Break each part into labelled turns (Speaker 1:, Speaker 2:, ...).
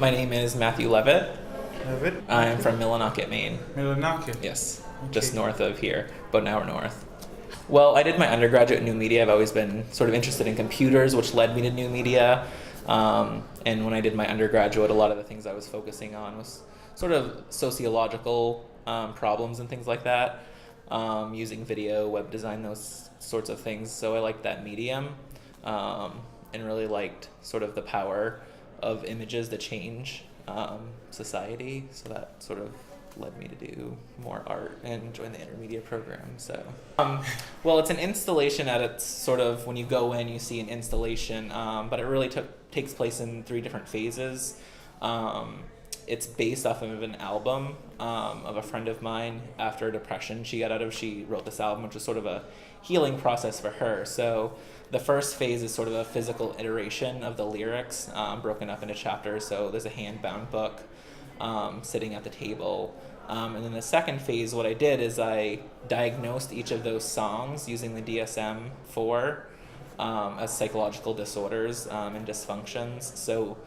Speaker 1: My name is Matthew Levitt.
Speaker 2: Levitt?
Speaker 1: I'm from Millinocket, Maine.
Speaker 2: Millinocket?
Speaker 1: Yes,
Speaker 2: Okay.
Speaker 1: just north of here, about an hour north. Well, I did my undergraduate in new media. I've always been sort of interested in computers, which led me to new media. And when I did my undergraduate, a lot of the things I was focusing on was sort of sociological problems and things like that, using video, web design, those sorts of things. So I liked that medium and really liked sort of the power of images to change society. So that sort of led me to do more art and join the intermediate program. So, well, it's an installation at its sort of, when you go in, you see an installation, but it really takes place in 3 different phases. It's based off of an album of a friend of mine after a depression she got out of. She wrote this album, which was sort of a healing process for her. So the first phase is sort of a physical iteration of the lyrics, broken up into chapters. So there's a hand-bound book sitting at the table. And then the second phase, what I did is I diagnosed each of those songs using the DSM-4 as psychological disorders and dysfunctions. So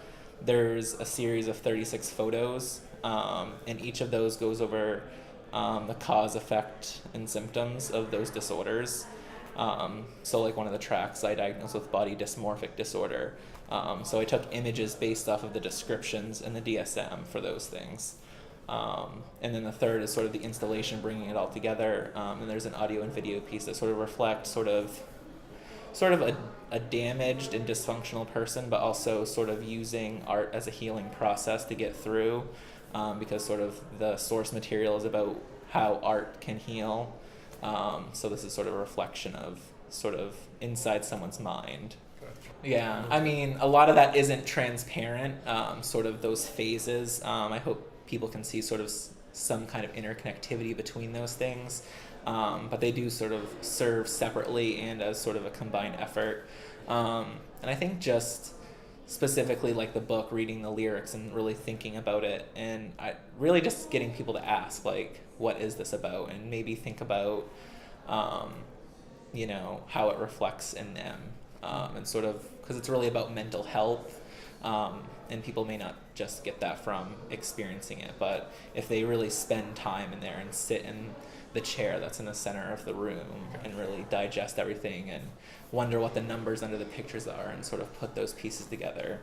Speaker 1: there's a series of 36 photos, and each of those goes over the cause, effect, and symptoms of those disorders. So like one of the tracks I diagnosed with body dysmorphic disorder. So I took images based off of the descriptions in the DSM for those things. And then the third is sort of the installation, bringing it all together. And there's an audio and video piece that sort of reflects sort of a damaged and dysfunctional person, but also sort of using art as a healing process to get through, because sort of the source material is about how art can heal. So this is sort of a reflection of sort of inside someone's mind. Yeah, I mean, a lot of that isn't transparent, sort of those phases. I hope people can see sort of some kind of interconnectivity between those things, but they do sort of serve separately and as sort of a combined effort. And I think just specifically like the book, reading the lyrics and really thinking about it, and really just getting people to ask, like, what is this about? And maybe think about, how it reflects in them. And sort of, because it's really about mental health, and people may not just get that from experiencing it, but if they really spend time in there and sit in the chair that's in the center of the room and really digest everything and wonder what the numbers under the pictures are and sort of put those pieces together,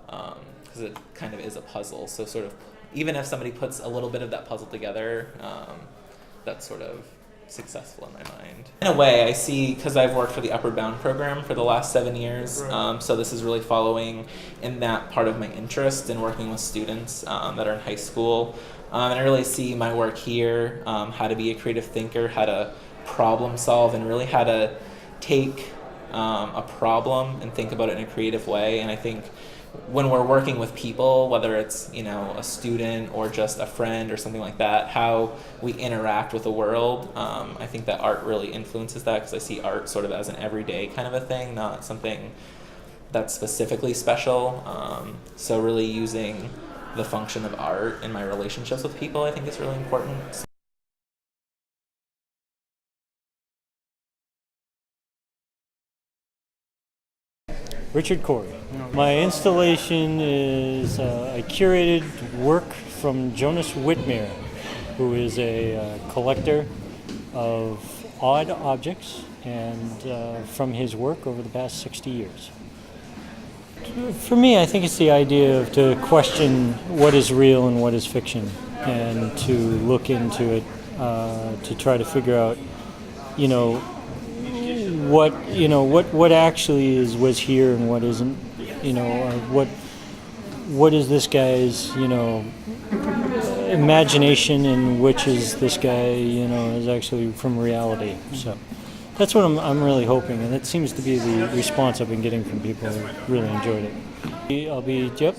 Speaker 1: because it kind of is a puzzle. So sort of, even if somebody puts a little bit of that puzzle together, that's sort of successful in my mind. In a way, I see, because I've worked for the Upward Bound program for the last 7 years, so this is really following in that part of my interest in working with students that are in high school. And I really see my work here, how to be a creative thinker, how to problem solve, and really how to take a problem and think about it in a creative way. And I think when we're working with people, whether it's a student or just a friend or something like that, how we interact with the world, I think that art really influences that, because I see art sort of as an everyday kind of a thing, not something that's specifically special. So really using the function of art in my relationships with people, I think is really important.
Speaker 3: Richard Corey. My installation is I curated work from Jonas Whitmer, who is a collector of odd objects, and from his work over the past 60 years. For me, I think it's the idea to question what is real and what is fiction, and to look into it, to try to figure out, what actually was here and what isn't, what is this guy's, imagination, and which is this guy, is actually from reality. So that's what I'm really hoping, and that seems to be the response I've been getting from people who really enjoyed it.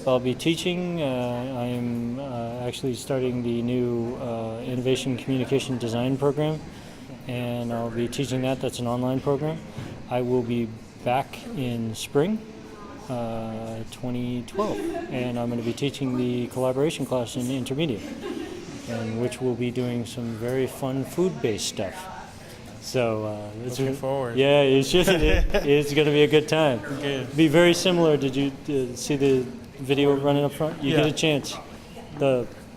Speaker 3: I'll be teaching. I'm actually starting the new Innovation Communication Design program, and I'll be teaching that. That's an online program. I will be back in spring 2012, and I'm going to be teaching the collaboration class in intermediate, and which will be doing some very fun food-based stuff. So
Speaker 2: looking forward.
Speaker 3: Yeah, it's going to be a good time. Okay. Be very similar. Did you see the video running up front? You
Speaker 2: Yeah.
Speaker 3: get a chance.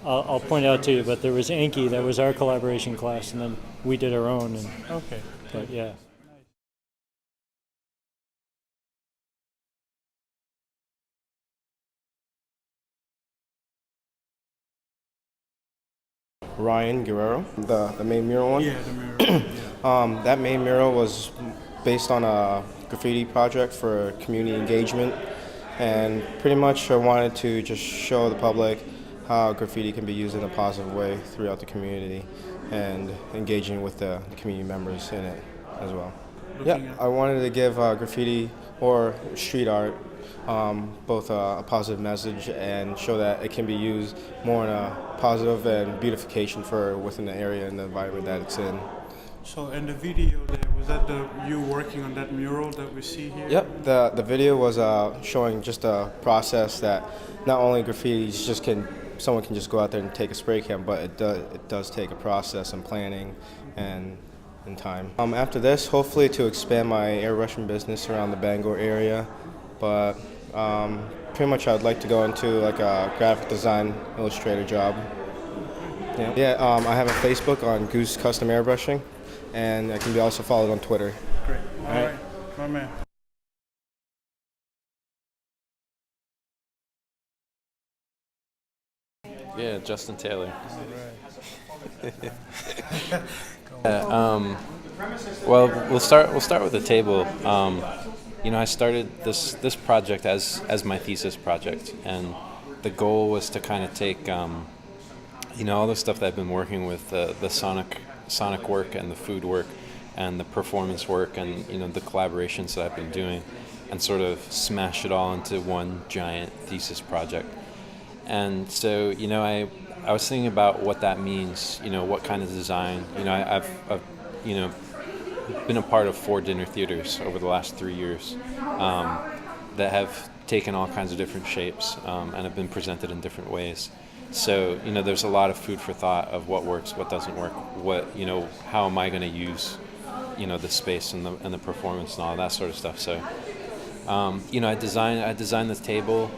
Speaker 3: I'll point out to you, but there was Anki, that was our collaboration class, and then we did our own.
Speaker 2: Okay.
Speaker 3: But yeah.
Speaker 4: Ryan Guerrero, the main mural one.
Speaker 2: Yeah, the mirror. Yeah.
Speaker 4: That main mural was based on a graffiti project for community engagement, and pretty much I wanted to just show the public how graffiti can be used in a positive way throughout the community and engaging with the community members in it as well.
Speaker 2: Looking
Speaker 4: Yeah,
Speaker 2: at-
Speaker 4: I wanted to give graffiti or street art both a positive message and show that it can be used more in a positive and beautification for within the area and the environment that it's in.
Speaker 2: So, in the video there, was that you working on that mural that we see here?
Speaker 4: Yep, the video was showing just a process that not only graffitis someone can just go out there and take a spray can, but it does take a process and planning and time. After this, hopefully to expand my airbrushing business around the Bangor area, but pretty much I'd like to go into like a graphic design illustrator job. Yeah, I have a Facebook on Goose Custom Airbrushing, and I can be also followed on Twitter.
Speaker 2: Great.
Speaker 4: All
Speaker 2: All
Speaker 4: right.
Speaker 2: right. My man.
Speaker 5: Yeah, Justin Taylor.
Speaker 2: All right.
Speaker 5: Well, we'll start with the table. I started this project as my thesis project, and the goal was to kind of take all the stuff that I've been working with, the sonic work and the food work and the performance work and the collaborations that I've been doing, and sort of smash it all into one giant thesis project. And so, I was thinking about what that means, what kind of design. I've been a part of 4 dinner theaters over the last 3 years that have taken all kinds of different shapes and have been presented in different ways. So, there's a lot of food for thought of what works, what doesn't work, how am I going to use, the space and the performance and all that sort of stuff. So, I designed this table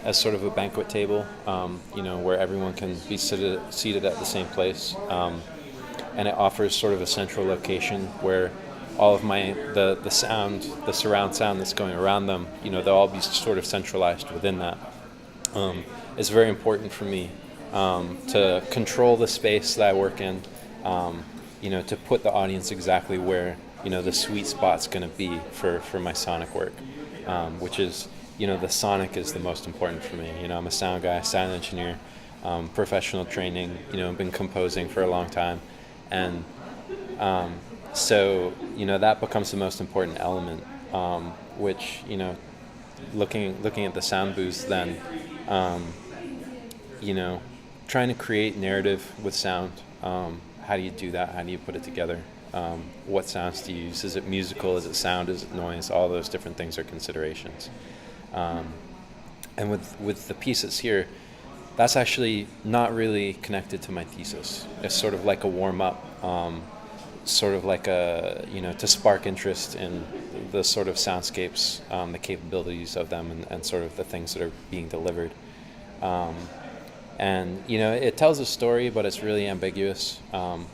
Speaker 5: as sort of a banquet table, where everyone can be seated at the same place, and it offers sort of a central location where all of the surround sound that's going around them, they'll all be sort of centralized within that. It's very important for me to control the space that I work in, to put the audience exactly where the sweet spot's going to be for my sonic work, which is the sonic is the most important for me. I'm a sound guy, sound engineer, professional training. Been composing for a long time, and so that becomes the most important element. Which looking at the sound booths, then trying to create narrative with sound. How do you do that? How do you put it together? What sounds to use? Is it musical? Is it sound? Is it noise? All those different things are considerations. And with the pieces here, that's actually not really connected to my thesis. It's sort of like a warm-up, sort of like to spark interest in the sort of soundscapes, the capabilities of them, and sort of the things that are being delivered. And it tells a story, but it's really ambiguous. I'm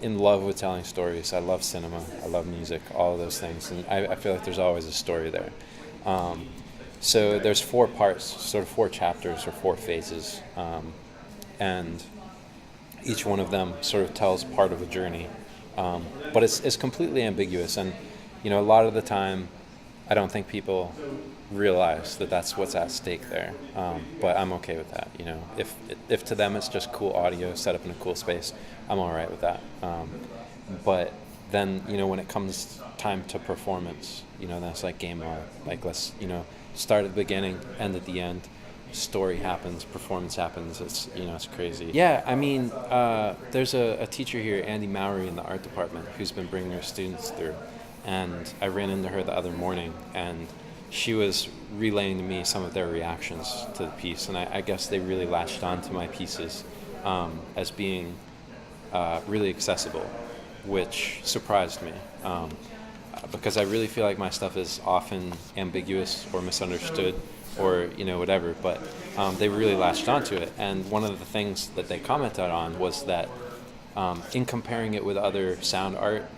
Speaker 5: in love with telling stories. I love cinema. I love music. All of those things, and I feel like there's always a story there. So there's 4 parts, sort of 4 chapters or 4 phases, and each one of them sort of tells part of a journey. But it's completely ambiguous, and a lot of the time, I don't think people realize that that's what's at stake there. But I'm okay with that. If to them it's just cool audio set up in a cool space, I'm all right with that. But then when it comes time to performance, that's like game on. Like let's start at the beginning, end at the end. Story happens, performance happens. It's crazy. Yeah, I mean, there's a teacher here, Andy Mowry, in the art department, who's been bringing her students through, and I ran into her the other morning, and she was relaying to me some of their reactions to the piece, and I guess they really latched on to my pieces as being really accessible, which surprised me. because I really feel like my stuff is often ambiguous or misunderstood or whatever, but they really latched onto it. And one of the things that they commented on was that in comparing it with other sound art,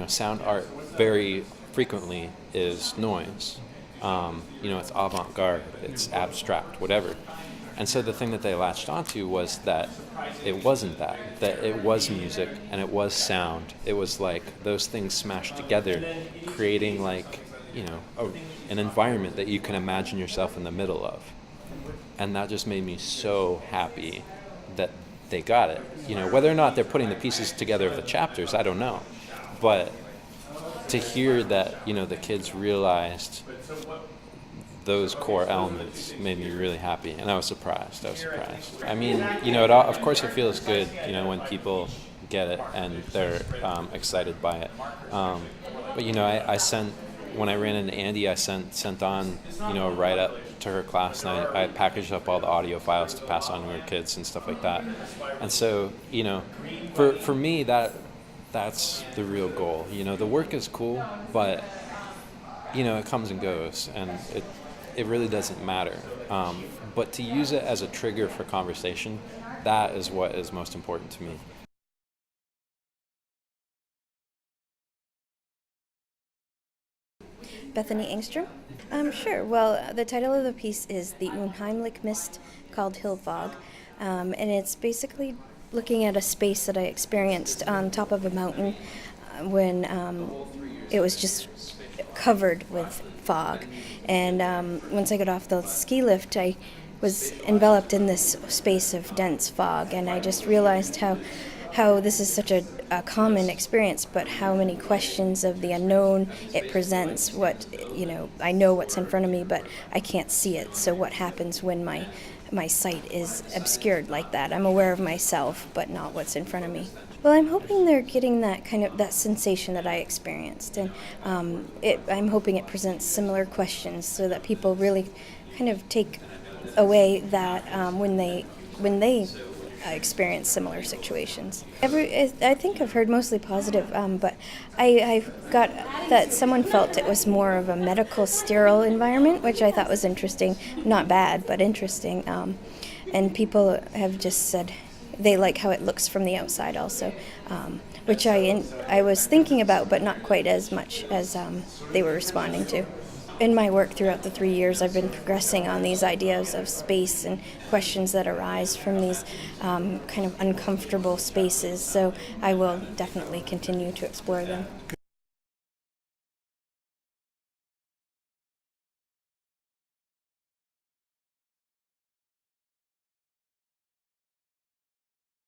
Speaker 5: sound art very frequently is noise. It's avant-garde, it's abstract, whatever. And so the thing that they latched onto was that it wasn't that it was music and it was sound. It was like those things smashed together, creating like, an environment that you can imagine yourself in the middle of. And that just made me so happy that they got it. Whether or not they're putting the pieces together of the chapters, I don't know. But to hear that, the kids realized those core elements made me really happy, and I was surprised. I mean, of course it feels good, when people get it and they're excited by it. But I sent, when I ran into Andy, I sent on, a write-up to her class, and I packaged up all the audio files to pass on to her kids and stuff like that. And so, for me, that's the real goal. The work is cool, but it comes and goes, and it really doesn't matter. But to use it as a trigger for conversation, that is what is most important to me.
Speaker 6: Bethany Engstrom? Sure. Well, the title of the piece is The Unheimlich Mist, called Hill Fog, and it's basically looking at a space that I experienced on top of a mountain when it was just covered with fog. And once I got off the ski lift, I was enveloped in this space of dense fog, and I just realized how this is such a common experience, but how many questions of the unknown it presents. I know what's in front of me, but I can't see it. So what happens when my sight is obscured like that? I'm aware of myself, but not what's in front of me. Well, I'm hoping they're getting that sensation that I experienced, and I'm hoping it presents similar questions so that people really kind of take away that when they experience similar situations. I think I've heard mostly positive, but I got that someone felt it was more of a medical sterile environment, which I thought was interesting. Not bad, but interesting. And people have just said they like how it looks from the outside also, which I was thinking about, but not quite as much as they were responding to. In my work throughout the 3 years, I've been progressing on these ideas of space and questions that arise from these kind of uncomfortable spaces, so I will definitely continue to explore them.